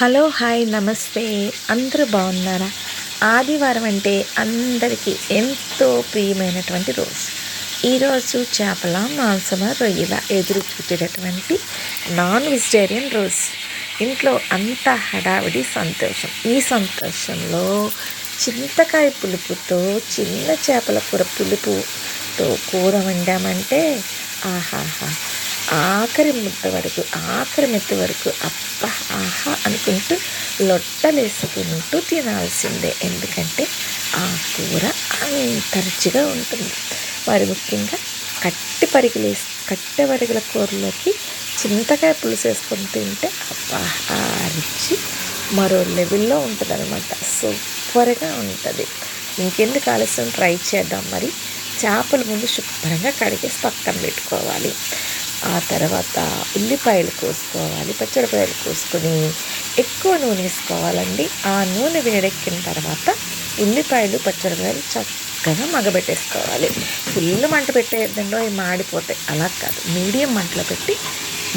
Hello hi నమస్తే. అందరూ బాగున్నారా? ఆదివారం అంటే అందరికీ ఎంతో ప్రియమైనటువంటి రోజు. ఈరోజు చేపల మాంసమ రొయ్యల ఎదురు చూసేటటువంటి నాన్ వెజిటేరియన్ రోజు. ఇంట్లో అంత హడావిడి సంతోషం. ఈ సంతోషంలో చింతకాయ పులుపుతో చిన్న చేపల కూర పులుపుతో కూర వండామంటే ఆహాహా, ఆఖరి మెత్త వరకు అబ్బా ఆహా అనుకుంటూ లొట్టలేసుకుంటూ తినాల్సిందే. ఎందుకంటే ఆ కూర అంత రుచిగా ఉంటుంది. మరి ముఖ్యంగా కట్టె పరిగెల కూరలోకి చింతకాయ పులుసు వేసుకొని తింటే అబ్బా ఆ రుచి మరో లెవెల్లో ఉంటుంది అనమాట. సూపర్గా ఉంటుంది. ఇంకెందుకు ఆలస్యం, ట్రై చేద్దాం. మరి చేపల ముందు శుభ్రంగా కడిగేసి పక్కన పెట్టుకోవాలి. ఆ తర్వాత ఉల్లిపాయలు కోసుకోవాలి, పచ్చడిపాయలు కోసుకొని ఎక్కువ నూనె వేసుకోవాలండి. ఆ నూనె వేడెక్కిన తర్వాత ఉల్లిపాయలు పచ్చడిపాయలు చక్కగా మగబెట్టేసుకోవాలి. ఫుల్ మంట పెట్టేద్దంలో అవి మాడిపోతాయి. అలా కాదు, మీడియం మంటలో పెట్టి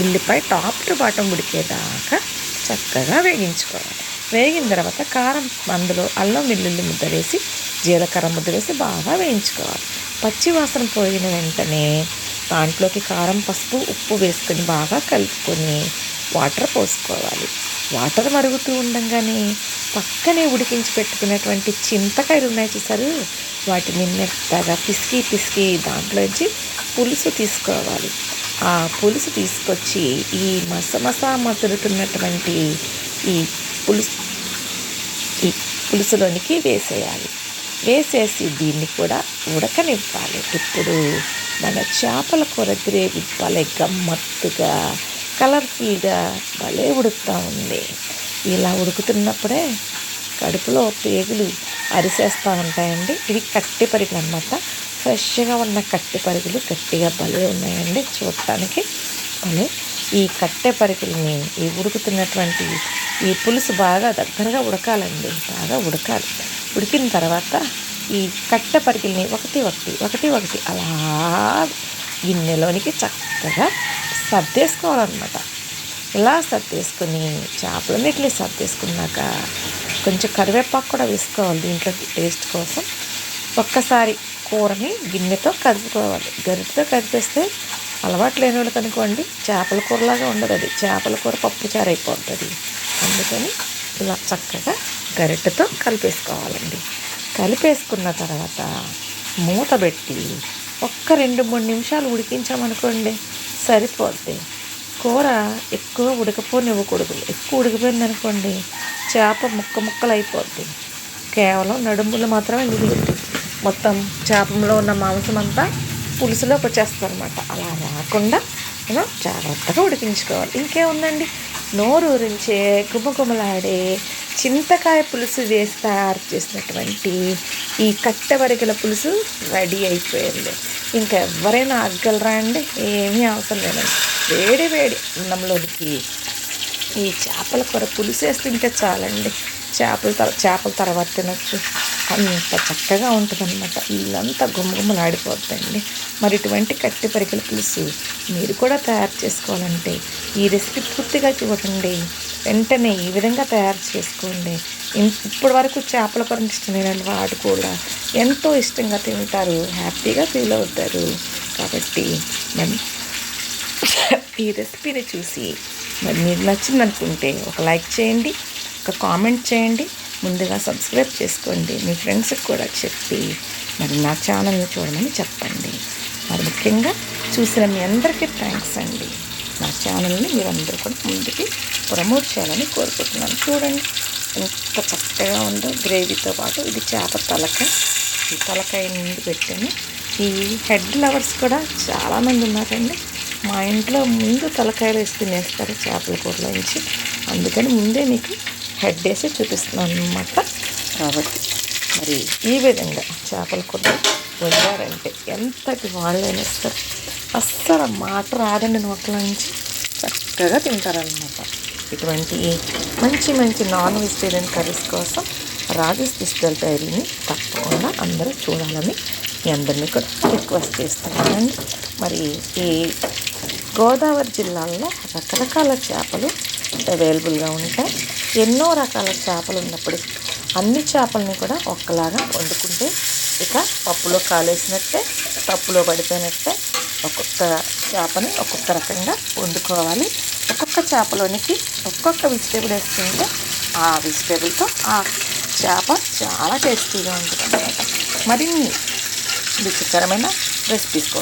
ఉల్లిపాయ టాప్ టు బాటం ఉడికేదాకా చక్కగా వేగించుకోవాలి. వేగిన తర్వాత కారం, అందులో అల్లం వెల్లుల్లి ముద్ద వేసి జీలకర్ర ముద్ద వేసి బాగా వేయించుకోవాలి. పచ్చి వాసన పోయిన వెంటనే దాంట్లోకి కారం, పసుపు, ఉప్పు వేసుకొని బాగా కలుపుకొని వాటర్ పోసుకోవాలి. వాటర్ మరుగుతూ ఉండగానే పక్కనే ఉడికించి పెట్టుకున్నటువంటి చింతకాయలు ఉన్నాయి చూసారు, వాటిని మెత్తగా పిసికి దాంట్లోంచి పులుసు తీసుకోవాలి. ఆ పులుసు తీసుకొచ్చి ఈ మసలుతున్నటువంటి ఈ పులుసులోనికి వేసేయాలి. వేసేసి దీన్ని కూడా ఉడకనివ్వాలి. ఇప్పుడు మన చేపల కూర గ్రేవీ భలే గమ్మత్తుగా, కలర్ఫుల్గా భలే ఉడుకుతూ ఉంది. ఇలా ఉడుకుతున్నప్పుడే కడుపులో పేగులు అరిసేస్తూ ఉంటాయండి. ఇవి కట్టె పరిగెలు అన్నమాట. ఫ్రెష్గా ఉన్న కట్టె పరిగెలు గట్టిగా భలే ఉన్నాయండి చూడటానికి. భలే ఈ కట్టె పరిగెల్ని ఈ ఉడుకుతున్నటువంటి ఈ పులుసు బాగా దగ్గరగా ఉడకాలండి. బాగా ఉడకాలి. ఉడికిన తర్వాత ఈ కట్టె పరిగెల్ని ఒకటి అలా గిన్నెలోనికి చక్కగా సర్దేసుకోవాలన్నమాట. ఇలా సర్దేసుకొని చేపలన్నిటిని సర్దేసుకున్నాక కొంచెం కరివేపాకు కూడా వేసుకోవాలి దీంట్లోకి టేస్ట్ కోసం. ఒక్కసారి కూరని గిన్నెతో కదుపుకోవాలి. గరిటెతో కదిపేస్తే అలవాటు లేని వాళ్ళకి అనుకోండి చేపల కూరలాగా ఉండదు, అది చేపల కూర పప్పు చారు అయిపోతుంది. అందుకని ఇలా చక్కగా గరిటెతో కలిపేసుకోవాలండి. కలిపేసుకున్న తర్వాత మూత పెట్టి ఒక్క 2-3 నిమిషాలు ఉడికించామనుకోండి సరిపోద్ది. కూర ఎక్కువ ఉడకపోనివ్వకూడదు. ఎక్కువ ఉడికిపోయిందనుకోండి చేప ముక్కలు అయిపోద్ది. కేవలం నడుములు మాత్రమే మిగులుతుంది. మొత్తం చేపలో ఉన్న మాంసం అంతా పులుసులోకి వచ్చేస్తుంది అనమాట. అలా రాకుండా మనం జాగ్రత్తగా ఉడికించుకోవాలి. ఇంకేముందండి, నోరూరించే గుమగుమలాడే చింతకాయ పులుసు వేసి తయారు చేసినటువంటి ఈ కట్టెవరగల పులుసు రెడీ అయిపోయింది. ఇంకా ఎవరైనా అగ్గలరా అండి? ఏమీ అవసరం లేదండి. వేడి అన్నంలోనికి ఈ చేపల కూర పులుసు వేసి తింటే చాలండి. చేపల తర్వాత తినచ్చు. అంత చక్కగా ఉంటుంది అనమాట. ఇల్లంతా గుమ్మగుమ్మలాడిపోద్దండి. మరి ఇటువంటి కట్టె పరిగెల పులుసు మీరు కూడా తయారు చేసుకోవాలంటే ఈ రెసిపీ పూర్తిగా చూడండి. వెంటనే ఈ విధంగా తయారు చేసుకోండి. ఇప్పటి వరకు చేపల కూర ఇష్టమైన వాడు కూడా ఎంతో ఇష్టంగా తింటారు, హ్యాపీగా ఫీల్ అవుతారు. కాబట్టి మరి ఈ రెసిపీని చూసి మరి మీరు నచ్చిందనుకుంటే ఒక లైక్ చేయండి, ఒక కామెంట్ చేయండి. ముందుగా సబ్స్క్రైబ్ చేసుకోండి. మీ ఫ్రెండ్స్కి కూడా చెప్పి మరి నా ఛానల్ని చూడమని చెప్పండి. మరి ముఖ్యంగా చూసిన మీ అందరికీ థ్యాంక్స్ అండి. నా ఛానల్ని మీరందరూ కూడా ముందుకి ప్రమోట్ చేయాలని కోరుకుంటున్నాను. చూడండి ఎంత చక్కగా ఉందో గ్రేవీతో పాటు. ఇది చేప తలకాయ. ఈ తలకాయ ముందు పెట్టాను. ఈ హెడ్ లవర్స్ కూడా చాలామంది ఉన్నారండి. మా ఇంట్లో ముందు తలకాయలు వేసి తినేస్తారు చేపల కూరలోంచి. అందుకని ముందే మీకు హెడ్ వేసి చూపిస్తున్నాను అన్నమాట. కాబట్టి మరి ఈ విధంగా చేపల కూర వండారంటే ఎంతటి వాళ్ళైనా ఇస్తారు. అస్సలు మాట రాదండి నోట్ల నుంచి. చక్కగా తింటారనమాట. ఇటువంటి మంచి నాన్ వెజిటేరియన్ కర్రీస్ కోసం రాజు స్పెషల్ డైరీని తప్పకుండా అందరూ చూడాలని మీ అందరినీ కూడా రిక్వెస్ట్ చేస్తున్నానండి. మరి ఈ గోదావరి జిల్లాలో రకరకాల చేపలు అవైలబుల్గా ఉంటాయి. ఎన్నో రకాల చేపలు ఉన్నప్పుడు అన్ని చేపలని కూడా ఒక్కలాగా వండుకుంటే ఇక పప్పులో కాలేసినట్టే, పప్పులో పడిపోయినట్టే. ఒక్కొక్క చేపని ఒక్కొక్క రకంగా వండుకోవాలి. ఒక్కొక్క చేపలోనికి ఒక్కొక్క వెజిటేబుల్ వేసుకుంటే ఆ వెజిటేబుల్తో ఆ చేప చాలా టేస్టీగా ఉంటుంది అన్నమాట. మరిన్ని రుచికరమైన రెసిపీస్ కోసం